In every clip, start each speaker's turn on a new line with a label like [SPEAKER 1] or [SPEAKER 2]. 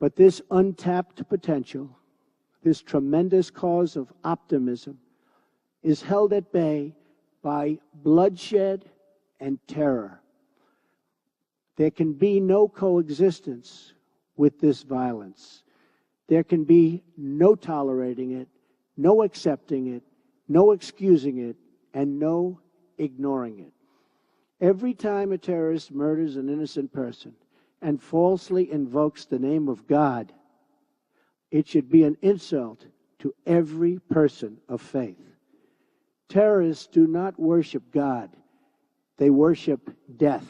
[SPEAKER 1] But this untapped potential, this tremendous cause of optimism, is held at bay by bloodshed and terror. There can be no coexistence with this violence. There can be no tolerating it, no accepting it, no excusing it, and no ignoring it. Every time a terrorist murders an innocent person and falsely invokes the name of God, it should be an insult to every person of faith. Terrorists do not worship God. They worship death.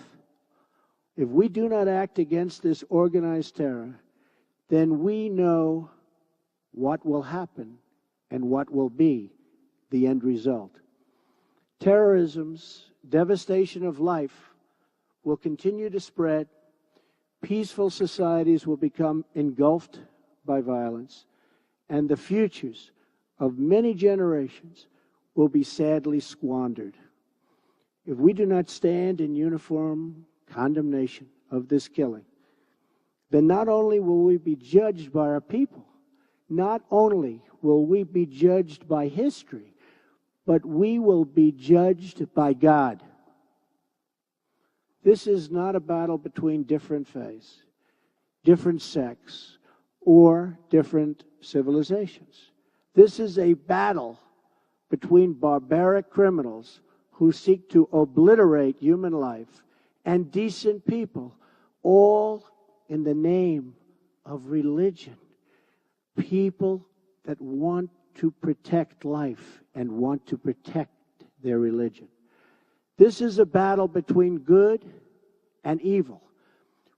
[SPEAKER 1] If we do not act against this organized terror, then we know what will happen and what will be the end result. Terrorism's devastation of life will continue to spread. Peaceful societies will become engulfed by violence, and the futures of many generations will be sadly squandered. If we do not stand in uniform condemnation of this killing, then not only will we be judged by our people, not only will we be judged by history, but we will be judged by God. This is not a battle between different faiths, different sects, or different civilizations. This is a battle between barbaric criminals who seek to obliterate human life and decent people, all in the name of religion. People that want to protect life and want to protect their religion. This is a battle between good and evil.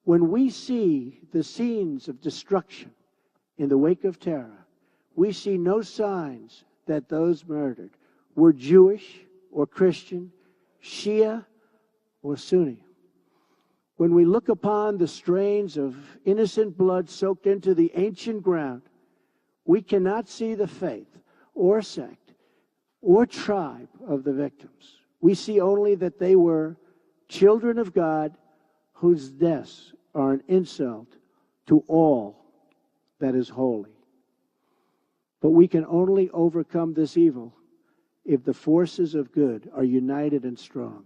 [SPEAKER 1] When we see the scenes of destruction in the wake of terror, we see no signs that those murdered were Jewish or Christian, Shia or Sunni. When we look upon the strains of innocent blood soaked into the ancient ground, we cannot see the faith or sect or tribe of the victims. We see only that they were children of God whose deaths are an insult to all that is holy. But we can only overcome this evil if the forces of good are united and strong,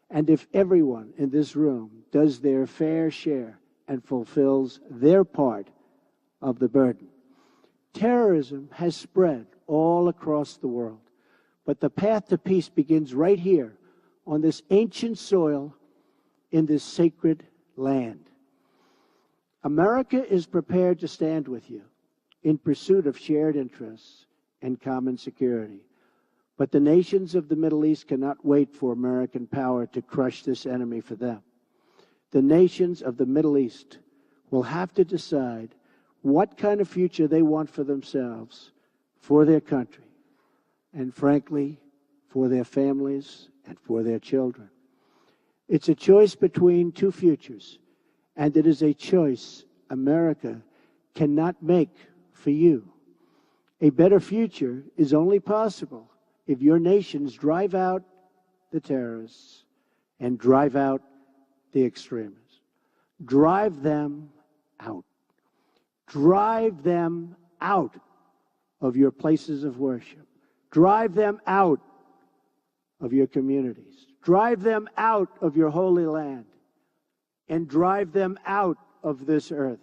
[SPEAKER 1] and if everyone in this room does their fair share and fulfills their part of the burden. Terrorism has spread all across the world, but the path to peace begins right here on this ancient soil in this sacred land. America is prepared to stand with you in pursuit of shared interests and common security. But the nations of the Middle East cannot wait for American power to crush this enemy for them. The nations of the Middle East will have to decide what kind of future they want for themselves, for their country, and frankly, for their families and for their children. It's a choice between two futures, and it is a choice America cannot make for you. A better future is only possible if your nations drive out the terrorists and drive out the extremists. Drive them out. Drive them out of your places of worship. Drive them out of your communities. Drive them out of your holy land. And drive them out of this earth.